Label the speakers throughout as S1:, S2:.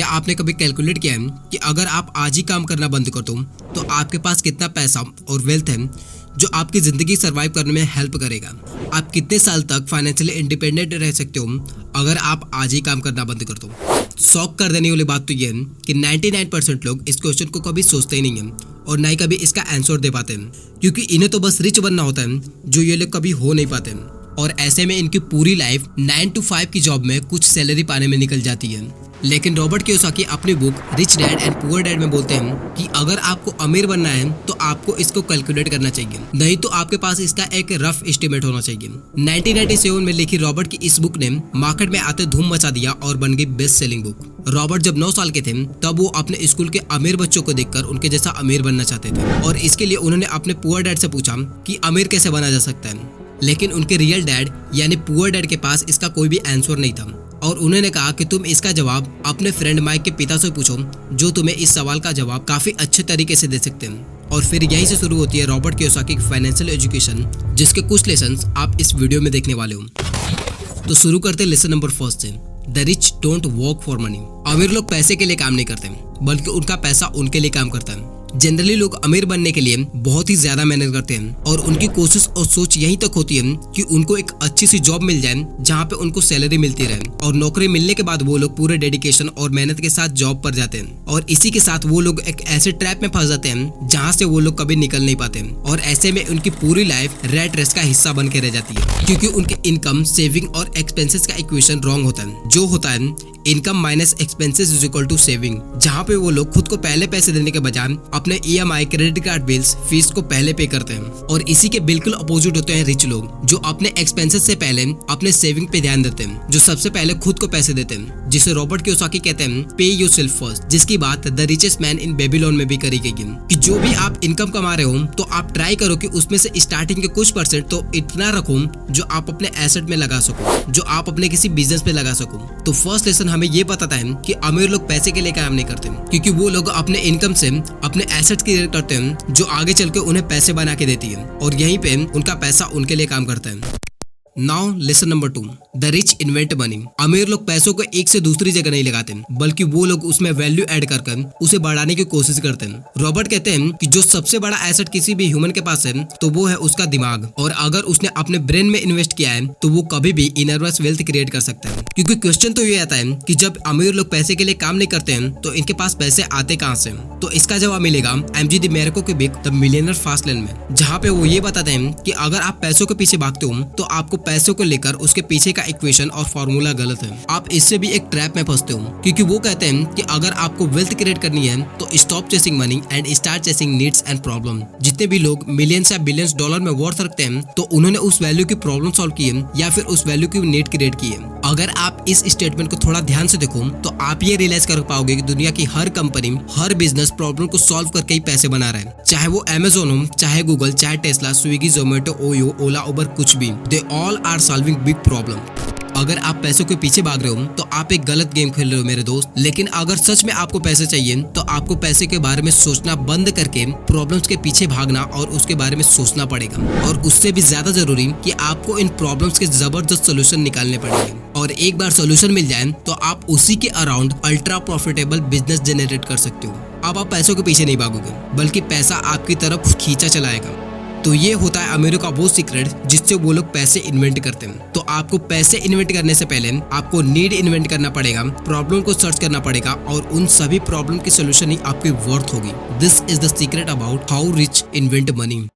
S1: क्या आपने कभी कैलकुलेट किया है कि अगर आप आज ही काम करना बंद कर दो तो आपके पास कितना पैसा और वेल्थ है जो आपकी जिंदगी सर्वाइव करने में हेल्प करेगा? आप कितने साल तक फाइनेंशियली इंडिपेंडेंट रह सकते हो अगर आप आज ही काम करना बंद कर दो? शॉक कर देने वाली बात तो ये है कि 99% लोग इस क्वेश्चन को कभी सोचते ही नहीं है और ना ही कभी इसका आंसर दे पाते हैं, क्योंकि इन्हें तो बस रिच बनना होता है जो ये लोग कभी हो नहीं पाते हैं। और ऐसे में इनकी पूरी लाइफ 9 to 5 की जॉब में कुछ सैलरी पाने में निकल जाती है। लेकिन रॉबर्ट कियोसाकी अपनी book rich dad and poor dad में बोलते हैं कि अगर आपको अमीर बनना है तो आपको इसको कैलकुलेट करना चाहिए, नहीं तो आपके पास इसका एक रफ एस्टिमेट होना चाहिए। 1997 में लिखी रॉबर्ट की इस बुक ने मार्केट में आते धूम मचा दिया और बन गई बेस्ट सेलिंग बुक। रॉबर्ट जब 9 साल के थे तब वो अपने स्कूल के अमीर बच्चों को देखकर उनके जैसा अमीर बनना चाहते थे और इसके लिए उन्होंने अपने पुअर डैड से पूछा कि अमीर कैसे बना जा सकता है। लेकिन उनके रियल डैड यानी पुअर डैड के पास इसका कोई भी आंसर नहीं था और उन्होंने कहा कि तुम इसका जवाब अपने फ्रेंड माइक के पिता से पूछो जो तुम्हें इस सवाल का जवाब काफी अच्छे तरीके से दे सकते हैं। और फिर यहीं से शुरू होती है रॉबर्ट कियोसाकी की फाइनेंशियल एजुकेशन, जिसके कुछ लेसन्स आप इस वीडियो में देखने वाले हो। तो शुरू करते हैं लेसन नंबर 1 से। The rich don't work for money. अमीर लोग पैसे के लिए काम नहीं करते बल्कि उनका पैसा उनके लिए काम करता है। जनरली लोग अमीर बनने के लिए बहुत ही ज्यादा मेहनत करते हैं और उनकी कोशिश और सोच यहीं तक होती है कि उनको एक अच्छी सी जॉब मिल जाए जहाँ पे उनको सैलरी मिलती रहे, और नौकरी मिलने के बाद वो लोग पूरे डेडिकेशन और मेहनत के साथ जॉब पर जाते हैं और इसी के साथ वो लोग एक ऐसे ट्रैप में फंस जाते हैं जहाँ से वो लोग कभी निकल नहीं पाते और ऐसे में उनकी पूरी लाइफ रैट रेस का हिस्सा बन के रह जाती है, क्योंकि उनके इनकम, सेविंग और एक्सपेंसेस का इक्वेशन रॉन्ग होता है, जो होता है income minus expenses is equal to saving, जहाँ पे वो लोग खुद को पहले पैसे देने के बजाय अपने EMI, credit card bills, fees को पहले पे करते हैं। और इसी के बिल्कुल अपोजिट होते हैं रिच लोग, जो अपने एक्सपेंसेस से पहले अपने सेविंग पे ध्यान देते हैं, जो सबसे पहले खुद को पैसे देते हैं, जिसे रॉबर्ट कियोसाकी कहते हैं पे योरसेल्फ फर्स्ट, जिसकी बात the richest man in Babylon में भी करी गई कि जो भी आप इनकम कमा रहे हो तो आप ट्राई करो कि उसमें से स्टार्टिंग के कुछ % तो इतना रखो जो आप अपने एसेट में लगा सको, जो आप अपने किसी बिजनेस पे लगा सको। तो फर्स्ट लेसन हमें ये बताता है कि अमीर लोग पैसे के लिए काम नहीं करते, क्योंकि वो लोग अपने इनकम से अपने एसेट्स क्रिएट करते हैं जो आगे चल के उन्हें पैसे बना के देती है, और यहीं पे उनका पैसा उनके लिए काम करता है। Now lesson number 2, the rich invent money. अमीर लोग पैसों को एक से दूसरी जगह नहीं लगाते बल्कि वो लोग उसमें वैल्यू ऐड कर उसे बढ़ाने की कोशिश करते हैं। रॉबर्ट कहते हैं कि जो सबसे बड़ा एसेट किसी भी ह्यूमन के पास है तो वो है उसका दिमाग, और अगर उसने अपने ब्रेन में इन्वेस्ट किया है तो वो कभी भी इनर्वस वेल्थ क्रिएट कर सकता है। क्योंकि क्वेश्चन तो ये आता है कि जब अमीर लोग पैसे के लिए काम नहीं करते हैं तो इनके पास पैसे आते कहाँ से? तो इसका जवाब मिलेगा MG D'Americo की book the millionaire fast lane में, जहाँ पे वो ये बताते हैं कि अगर आप पैसों के पीछे भागते हो तो आपको पैसों को लेकर उसके पीछे का इक्वेशन और फॉर्मूला गलत है। आप इससे भी एक ट्रैप में फंसते हो, क्योंकि वो कहते हैं कि अगर आपको वेल्थ क्रिएट करनी है तो stop chasing money and start chasing needs and problem. जितने भी लोग मिलियंस या बिलियंस डॉलर में वर्थ रखते हैं तो उन्होंने उस वैल्यू की प्रॉब्लम सॉल्व की है या फिर उस वैल्यू की नीड क्रिएट की है। अगर आप इस स्टेटमेंट को थोड़ा ध्यान से देखो तो आप ये रियलाइज कर पाओगे कि दुनिया की हर कंपनी, हर बिजनेस प्रॉब्लम को सॉल्व करके ही पैसे बना रहा है, चाहे वो Amazon हो, चाहे गूगल, चाहे टेस्ला, स्विगी, जोमेटो, ओयो, ओला, उबर, कुछ भी, they all are solving big problem. अगर आप पैसों के पीछे भाग रहे हो तो आप एक गलत गेम खेल रहे हो मेरे दोस्त। लेकिन अगर सच में आपको पैसे चाहिए तो आपको पैसे के बारे में सोचना बंद करके प्रॉब्लम्स के पीछे भागना और उसके बारे में सोचना पड़ेगा, और उससे भी ज्यादा जरूरी कि आपको इन प्रॉब्लम्स के जबरदस्त सोल्यूशन निकालने पड़ेंगे। और एक बार सोल्यूशन मिल जाए तो आप उसी के around ultra profitable business generate कर सकते हो। अब आप पैसों के पीछे नहीं भागोगे बल्कि पैसा आपकी तरफ खींचा चलाएगा। तो ये होता है अमीरों का वो सीक्रेट जिससे वो लोग पैसे इन्वेंट करते हैं। तो आपको पैसे इन्वेंट करने से पहले आपको नीड इन्वेंट करना पड़ेगा, प्रॉब्लम को सर्च करना पड़ेगा, और उन सभी प्रॉब्लम की सोल्यूशन ही आपकी वर्थ होगी। This is the secret about how rich invent money.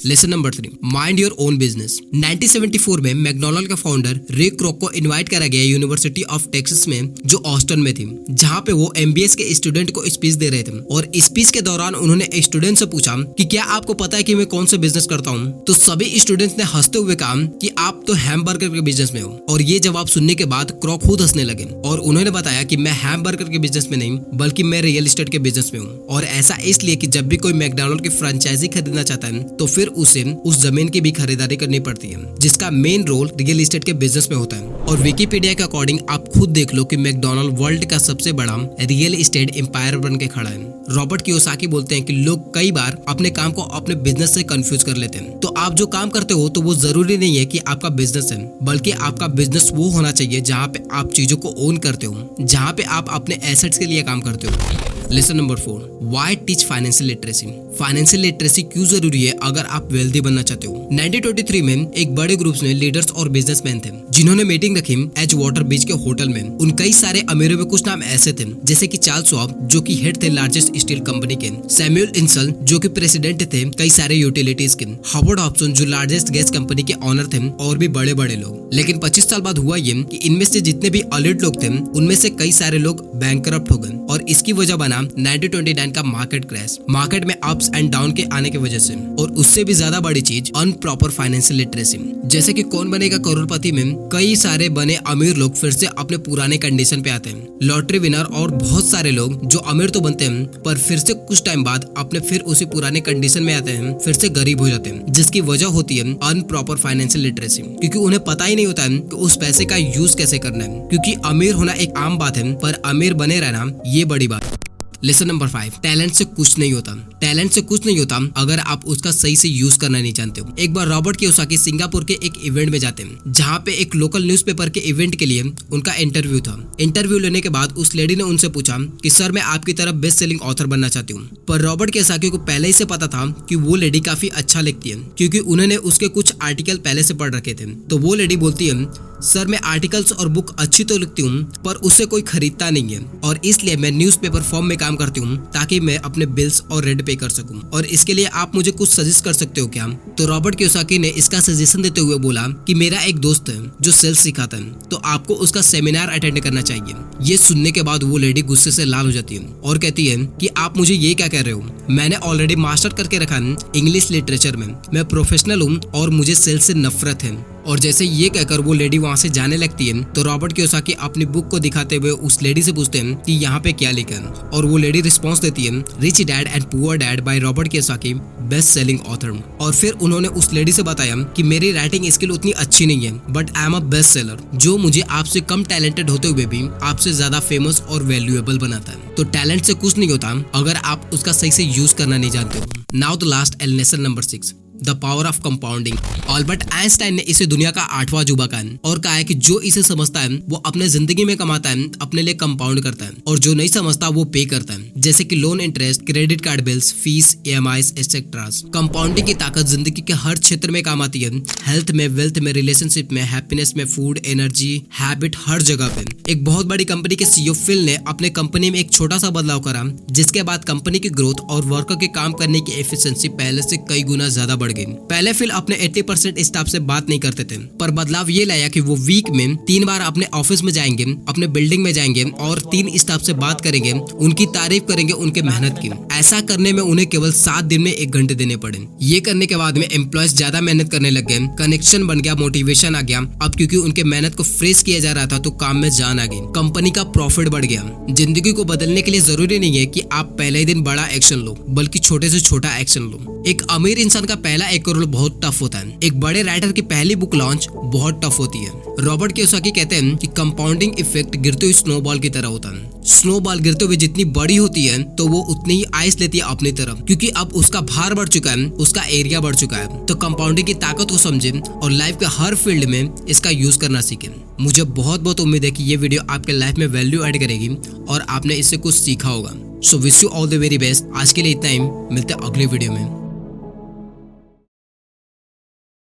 S1: Lesson number 3, mind your own business. 1974 में मैकडॉनल्ड का फाउंडर रे क्रोक को इनवाइट करा गया यूनिवर्सिटी ऑफ टेक्सास में, जो ऑस्टन में थी, जहां पे वो MBA के स्टूडेंट को स्पीच दे रहे थे। और स्पीच के दौरान उन्होंने स्टूडेंट से पूछा कि क्या आपको पता है कि मैं कौन सा बिजनेस करता हूँ? तो सभी स्टूडेंट्स ने हंसते हुए कहा कि आप तो हैमबर्गर के बिजनेस में हो। और ये जवाब सुनने के बाद क्रोक खुद हंसने लगे और उन्होंने बताया कि मैं हैमबर्गर के बिजनेस में नहीं बल्कि मैं रियल एस्टेट के बिजनेस में हूँ। और ऐसा इसलिए कि जब भी कोई मैकडॉनल्ड की फ्रेंचाइजी खरीदना चाहता है तो फिर उसे उस जमीन की भी खरीदारी करनी पड़ती है, जिसका मेन रोल रियल एस्टेट के बिजनेस में होता है। और विकिपीडिया के अकॉर्डिंग आप खुद देख लो कि मैकडॉनल्ड वर्ल्ड का सबसे बड़ा रियल एस्टेट एम्पायर बन के खड़ा है। रॉबर्ट कियोसाकी बोलते हैं कि लोग कई बार अपने काम को अपने बिजनेस से कंफ्यूज कर लेते हैं। तो आप जो काम करते हो तो वो जरूरी नहीं है कि आपका बिजनेस है, बल्कि आपका बिजनेस वो होना चाहिए जहाँ पे आप चीजों को ओन करते हो, जहाँ पे आप अपने एसेट्स के लिए काम करते हो। Lesson number 4, why teach financial literacy. Financial literacy क्यों जरूरी है अगर आप वेल्दी बनना चाहते हो। 1923 में एक बड़े ग्रुप में लीडर्स और बिजनेसमैन थे जिन्होंने मीटिंग रखी एज वाटर बीच के होटल में। उन कई सारे अमीरों में कुछ नाम ऐसे थे जैसे कि चार्ल्स श्वाब जो कि हेड थे लार्जेस्ट स्टील कंपनी के, सैमुअल इंसल जो कि प्रेसिडेंट थे कई सारे यूटिलिटीज के, हावर्ड हॉब्सन जो लार्जेस्ट गैस कंपनी के ऑनर थे, और भी बड़े बड़े लोग। लेकिन 25 साल बाद हुआ ये कि इनमें से जितने भी एलिट लोग थे उनमें से कई सारे लोग बैंकरप्ट हो गए और इसकी वजह बना 1929 का मार्केट क्रैश। मार्केट में अप्स एंड डाउन के आने की वजह से, और उससे भी ज्यादा बड़ी चीज अनप्रॉपर फाइनेंशियल लिटरेसी। जैसे कि कौन बनेगा करोड़पति में कई सारे बने अमीर लोग फिर से अपने पुराने कंडीशन पे आते हैं। लॉटरी विनर और बहुत सारे लोग जो अमीर तो बनते हैं पर फिर से कुछ टाइम बाद अपने फिर उसी पुराने कंडीशन में आते हैं, फिर से गरीब हो जाते हैं, जिसकी वजह होती है अनप्रॉपर फाइनेंशियल लिटरेसी। क्योंकि उन्हें पता ही नहीं होता है कि उस पैसे का यूज कैसे करना है। क्योंकि अमीर होना एक आम बात है पर अमीर बने रहना ये बड़ी बात। लेसन नंबर 5, टैलेंट से कुछ नहीं होता। टैलेंट से कुछ नहीं होता अगर आप उसका सही से यूज करना नहीं जानते हो। एक बार रॉबर्ट कियोसाकी सिंगापुर के एक इवेंट में जाते हैं जहाँ पे एक लोकल न्यूज़पेपर के इवेंट के लिए उनका इंटरव्यू था। इंटरव्यू लेने के बाद उस लेडी ने उनसे पूछा कि सर मैं आपकी तरह बेस्ट सेलिंग ऑथर बनना चाहती हूँ। पर रॉबर्ट कियोसाकी को पहले ही से पता था कि वो लेडी काफी अच्छा लिखती है क्योंकि उन्होंने उसके कुछ आर्टिकल पहले से पढ़ रखे थे। तो वो लेडी बोलती है सर मैं आर्टिकल्स और बुक अच्छी तो लिखती हूँ पर उसे कोई खरीदता नहीं है और इसलिए मैं न्यूज़पेपर फॉर्म में काम करती हूँ ताकि मैं अपने बिल्स और रेंट पे कर सकूं। और इसके लिए आप मुझे कुछ सजेस्ट कर सकते हो क्या। तो रॉबर्ट कियोसाकी ने इसका सजेशन देते हुए बोला कि मेरा एक दोस्त है जो सेल्स सिखाता है, तो आपको उसका सेमिनार अटेंड करना चाहिए। ये सुनने के बाद वो लेडी गुस्से से लाल हो जाती है और कहती है कि आप मुझे ये क्या कह रहे हो, मैंने ऑलरेडी मास्टर करके रखा है इंग्लिश लिटरेचर में, मैं प्रोफेशनल हूँ और मुझे सेल्स से नफरत है। और जैसे ये कहकर वो लेडी वहाँ से जाने लगती है तो रॉबर्ट कियोसाकी अपनी बुक को दिखाते हुए उस लेडी से पूछते हैं कि यहाँ पे क्या लिखा है। और वो लेडी रिस्पॉन्स देती है rich dad and poor dad by Robert Kiyosaki, best selling author. और फिर उन्होंने उस लेडी से बताया कि मेरी राइटिंग स्किल उतनी अच्छी नहीं है but I am a best seller, जो मुझे आपसे कम टैलेंटेड होते हुए भी आपसे ज्यादा फेमस और वैल्यूएबल बनाता है। तो टैलेंट से कुछ नहीं होता अगर आप उसका सही से यूज करना नहीं जानते हो। Now the last and lesson number 6, the power of compounding. Albert Einstein ने इसे दुनिया का 8वां अजूबा कहा है और कहा है कि जो इसे समझता है वो अपने जिंदगी में कमाता है, अपने लिए कंपाउंड करता है, और जो नहीं समझता वो पे करता है, जैसे कि loan interest, credit card bills, fees, EMIs etcetera. Compounding की ताकत जिंदगी के हर क्षेत्र में काम आती है, हेल्थ में, वेल्थ में, रिलेशनशिप में, हैप्पीनेस में, फूड, एनर्जी, हैबिट, हर जगह पे। एक बहुत बड़ी कंपनी के CEO फिल ने अपने कंपनी में एक छोटा सा बदलाव करा जिसके बाद कंपनी की ग्रोथ और वर्कर के काम करने की एफिशिएंसी पहले से कई गुना ज्यादा बढ़ गई। पहले फिल अपने 80% स्टाफ से बात नहीं करते थे, पर बदलाव ये लाया कि वो वीक में 3 बार अपने ऑफिस में जाएंगे, अपने बिल्डिंग में जाएंगे और 3 स्टाफ से बात करेंगे, उनकी तारीफ करेंगे उनके मेहनत की। ऐसा करने में उन्हें केवल 7 दिन में 1 घंटे देने पड़े। ये करने के बाद में एम्प्लॉयज ज्यादा मेहनत करने लग गए, कनेक्शन बन गया, मोटिवेशन आ गया। अब क्योंकि उनके मेहनत को फ्रेश किया जा रहा था तो काम में जान आ गई, कंपनी का प्रॉफिट बढ़ गया। जिंदगी को बदलने के लिए जरूरी नहीं है कि आप पहले ही दिन बड़ा एक्शन लो, बल्कि छोटे से छोटा एक्शन लो। एक अमीर इंसान का पहला 1 करोड़ बहुत टफ होता है, एक बड़े राइटर की पहली बुक लॉन्च बहुत टफ होती है। रॉबर्ट कियोसाकी कहते हैं कि कंपाउंडिंग इफेक्ट गिरते हुए स्नोबॉल की तरह होता है। स्नोबॉल गिरते हुए जितनी बड़ी होती है तो वो उतनी ही आइस लेती है अपनी तरफ, क्योंकि अब उसका भार बढ़ चुका है, उसका एरिया बढ़ चुका है। तो कंपाउंडिंग की ताकत को समझे और लाइफ के हर फील्ड में इसका यूज करना सीखें। मुझे बहुत बहुत उम्मीद है कि ये वीडियो आपके लाइफ में वैल्यू ऐड करेगी और आपने इससे कुछ सीखा होगा। So wish you all the very best. आज के लिए इतना ही, मिलते हैं अगले वीडियो में।